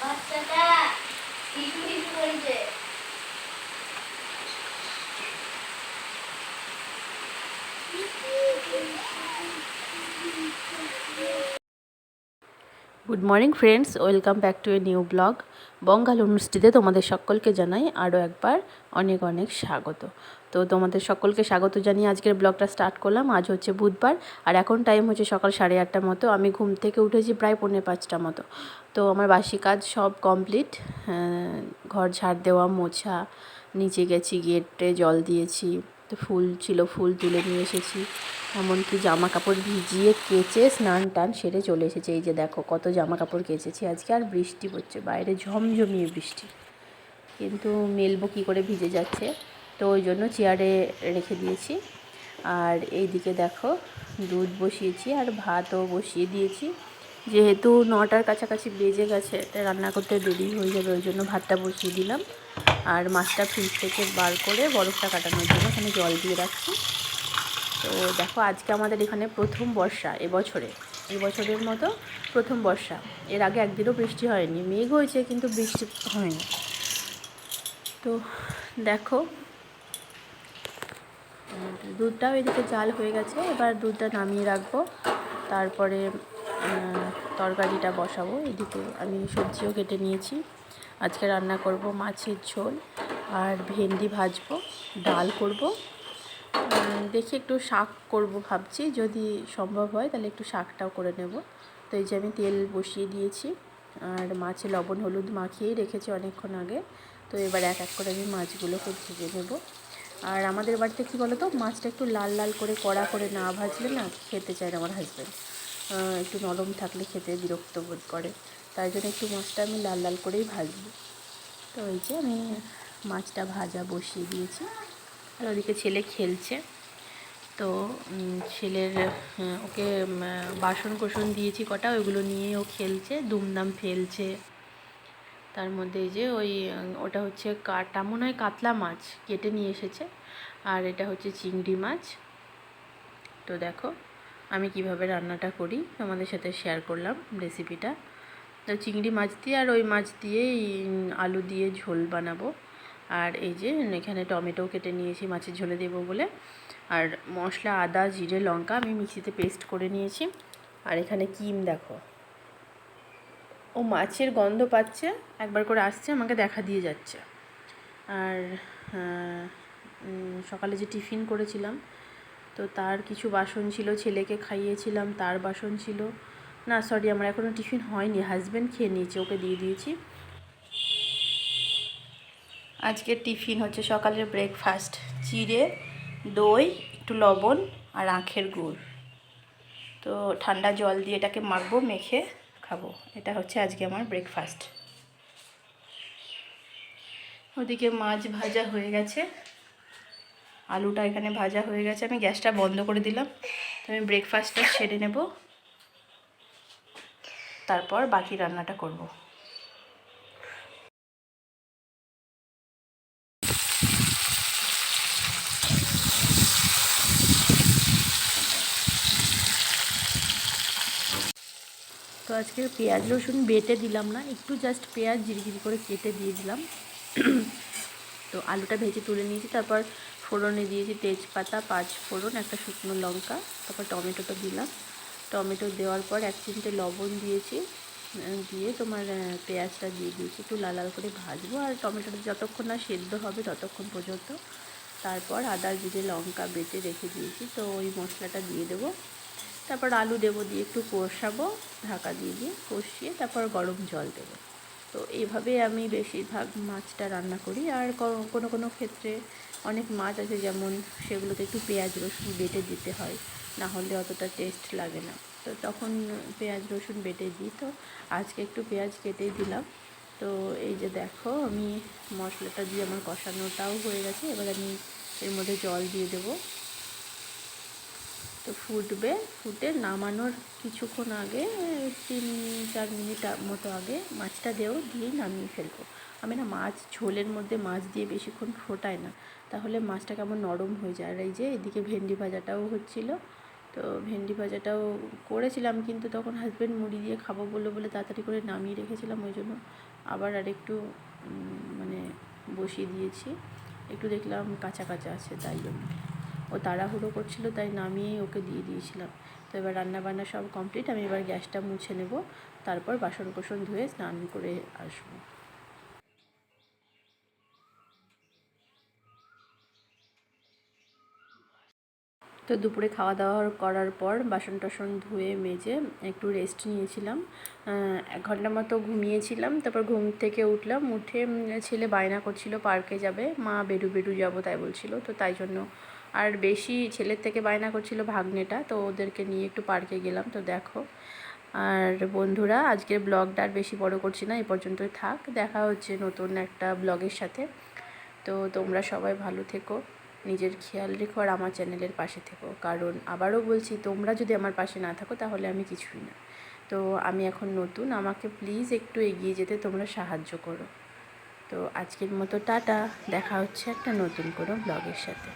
বাচ্চাটা হিসু হিসু করেছে। Good morning friends, welcome back to a new blog. বঙ্গাল অনুষ্ঠিতে তোমাদের সকলকে জানাই আরও একবার অনেক অনেক স্বাগত। তো তোমাদের সকলকে স্বাগত জানিয়ে আজকের ব্লগটা স্টার্ট করলাম। আজ হচ্ছে বুধবার, আর এখন টাইম হচ্ছে সকাল 8:30 মতো। আমি ঘুম থেকে উঠেছি প্রায় 4:45 মতো। তো আমার বাসি কাজ সব কমপ্লিট। ঘর ঝাড় দেওয়া, মোছা, নিচে গেছি, গেটে জল দিয়েছি, তো ফুল ছিল ফুল তুলে নিয়ে এসেছি, এমনকি জামা কাপড় ভিজিয়ে কেচে স্নান টান সেরে চলে এসেছে। এই যে দেখো কত জামা কাপড় কেচেছি আজকে। আর বৃষ্টি পড়ছে বাইরে, ঝমঝমিয়ে বৃষ্টি, কিন্তু মেলবো কী করে, ভিজে যাচ্ছে। তো ওই জন্য চেয়ারে রেখে দিয়েছি। আর এই দিকে দেখো দুধ বসিয়েছি আর ভাতও বসিয়ে দিয়েছি। যেহেতু 9টার কাছাকাছি বেজে গেছে, তাই রান্না করতে দেরি হয়ে যাবে, ওই জন্য ভাতটা বসিয়ে দিলাম। আর মাছটা ফ্রিজ থেকে বার করে বরফটা কাটানোর জন্য এখানে জল দিয়ে রাখছি। তো দেখো আজকে আমাদের এখানে প্রথম বর্ষা এবছরের মতো প্রথম বর্ষা। এর আগে একদিনও বৃষ্টি হয়নি, মেঘ হয়েছে কিন্তু বৃষ্টি হয়নি। তো দেখো দুধটাও এদিকে জাল হয়ে গেছে, এবার দুধটা নামিয়ে রাখবো, তারপরে তরকারিটা বসাবো। এদিকে আমি সবজিও কেটে নিয়েছি। আজকে রান্না করব মাছের ঝোল আর ভেন্ডি ভাজবো, ডাল করব, দেখি একটু শাক করব ভাবছি, যদি সম্ভব হয় তাহলে একটু শাকটাও করে নেব। তো এই যে আমি তেল বসিয়ে দিয়েছি, আর মাছে লবণ হলুদ মাখিয়েই রেখেছি অনেকক্ষণ আগে। তো এবার এক এক করে আমি মাছগুলোকে ভেজে নেব। আর আমাদের বাড়িতে কী বলো তো, মাছটা একটু লাল লাল করে কড়া করে না ভাজলে না খেতে চায় না আমার হাজব্যান্ড। একটু নরম থাকলে খেতে বিরক্ত বোধ করে, তাই জন্য একটু মাছটা আমি লাল লাল করেই ভাজবো। তো এই যে আমি মাছটা ভাজা বসিয়ে দিয়েছি, আর ওদিকে ছেলে খেলছে। তো ছেলের ওকে বাসন কোসন দিয়েছি কটা, ওইগুলো নিয়ে ও খেলছে, দুমদাম ফেলছে। তার মধ্যে এই যে ওটা হচ্ছে কাটা, মনে হয় কাতলা মাছ কেটে নিয়ে এসেছে, আর এটা হচ্ছে চিংড়ি মাছ। তো দেখো আমি কিভাবে রান্নাটা করি তোমাদের সাথে শেয়ার করলাম রেসিপিটা। তো চিংড়ি মাছ দিয়ে আর ওই মাছ দিয়েই আলু দিয়ে ঝোল বানাবো। আর এই যে এখানে টমেটো কেটে নিয়েছি মাছের ঝোলে দেবো বলে। আর মশলা আদা জিরে লঙ্কা আমি মিক্সিতে পেস্ট করে নিয়েছি। আর এখানে কিম দেখো, ও মাছের গন্ধ পাচ্ছে, একবার করে আসছে আমাকে দেখা দিয়ে যাচ্ছে। আর সকালে যে টিফিন করেছিলাম, তো তার কিছু বাসন ছিল, ছেলেকে খাইয়েছিলাম তার বাসন ছিল। না সরি, আমার এখনও টিফিন হয়নি, হাজব্যান্ড খেয়ে নিয়েছে, ওকে দিয়ে দিয়েছি। আজকের টিফিন হচ্ছে সকালের ব্রেকফাস্ট, চিড়ে, দই, একটু লবণ আর আখের গুড়। তো ঠান্ডা জল দিয়ে এটাকে মাখবো, মেখে খাবো। এটা হচ্ছে আজকে আমার ব্রেকফাস্ট। ওদিকে মাছ ভাজা হয়ে গেছে, আলুটা এখানে ভাজা হয়ে গেছে, আমি গ্যাসটা বন্ধ করে দিলাম। তো আমি ব্রেকফাস্টটা সেরে নেব, তারপর বাকি রান্নাটা করব। তো আজকে পেঁয়াজ রসুন বেটে দিলাম না, একটু জাস্ট পেঁয়াজ ঝিরিঝিরি করে কেটে দিয়ে দিলাম। তো আলুটা ভেজে তুলে নিয়েছি, তারপর ফোড়নে দিয়েছি তেজপাতা, 5 ফোড়ন, একটা শুকনো লঙ্কা, তারপর টমেটোটা দিলাম। টমেটো দেওয়ার পর 1 চিমটে লবণ দিয়েছি, দিয়ে তোমার পেঁয়াজটা দিয়ে দিয়েছি, একটু লাল লাল করে ভাজবো। আর টমেটোটা যতক্ষণ না সেদ্ধ হবে ততক্ষণ পর্যন্ত। তারপর আদা জিরে লঙ্কা বেটে রেখে দিয়েছি, তো ওই মশলাটা দিয়ে দেবো। তারপর আলু দেবো, দিয়ে একটু কষাবো, ঢাকা দিয়ে দিয়ে কষিয়ে তারপর গরম জল দেবো। তো এইভাবে আমি বেশিরভাগ মাছটা রান্না করি। আর কোনো কোনো ক্ষেত্রে অনেক মাছ আছে যেমন সেগুলোতে একটু পেঁয়াজ রসুন বেটে দিতে হয়, না হলে অতটা টেস্ট লাগে না, তো তখন পেঁয়াজ রসুন বেটে দিই। তো আজকে একটু পেঁয়াজ কেটেই দিলাম। তো এই যে দেখো আমি মশলাটা দিয়ে আমার কষানোটাও হয়ে গেছে, এবার আমি এর মধ্যে জল দিয়ে দেবো। তো ফুটবে, ফুটে নামানোর কিছুক্ষণ আগে, 3-4 মিনিট মতো আগে মাছটা দিয়েই নামিয়ে ফেলবো। আমি না মাছ ঝোলের মধ্যে মাছ দিয়ে বেশিক্ষণ ফোটাই না, তাহলে মাছটা কেমন নরম হয়ে যায়। আর এই যে এদিকে ভেন্ডি ভাজাটাও হচ্ছিলো, তো ভেন্ডি ভাজাটাও করেছিলাম, কিন্তু তখন হাজব্যান্ড মুড়ি দিয়ে খাবো বললো বলে তাড়াতাড়ি করে নামিয়ে রেখেছিলাম, ওই জন্য আবার আরেকটু মানে বসিয়ে দিয়েছি। একটু দেখলাম কাঁচা কাঁচা আছে, তাই জন্য ও তাড়াহুড়ো করছিলো, তাই নামিয়েই ওকে দিয়ে দিয়েছিলাম। তো এবার রান্নাবান্না সব কমপ্লিট, আমি এবার গ্যাসটা মুছে নেব, তারপর বাসন কোসন ধুয়ে স্নান করে আসবো। তো দুপুরে খাওয়া দাওয়া করার পর বাসন টাসন ধুয়ে মেজে একটু রেস্ট নিয়েছিলাম, 1 ঘন্টা মতো ঘুমিয়েছিলাম। তারপর ঘুম থেকে উঠলাম, উঠে ছেলে বায়না করছিল পার্কে যাবে, মা বেডু বেডু যাবো তাই বলছিল। তো তাই জন্য আর বেশি ছেলের থেকে বায়না করছিল ভাগ্নেটা, তো ওদেরকে নিয়ে একটু পার্কে গেলাম। তো দেখো, আর বন্ধুরা আজকের ব্লগটা আর বেশি বড় করছি না, এ পর্যন্তই থাক। দেখা হচ্ছে নতুন একটা ব্লগের সাথে। তো তোমরা সবাই ভালো থেকো, নিজের খেয়াল রেখো, আর আমার চ্যানেলের পাশে থেকো, কারণ আবারও বলছি, তোমরা যদি আমার পাশে না থাকো তাহলে আমি কিছুই না। তো আমি এখন নতুন, আমাকে প্লিজ একটু এগিয়ে যেতে তোমরা সাহায্য করো। তো আজকের মতো টাটা, দেখা হচ্ছে একটা নতুন কোনো ব্লগের সাথে।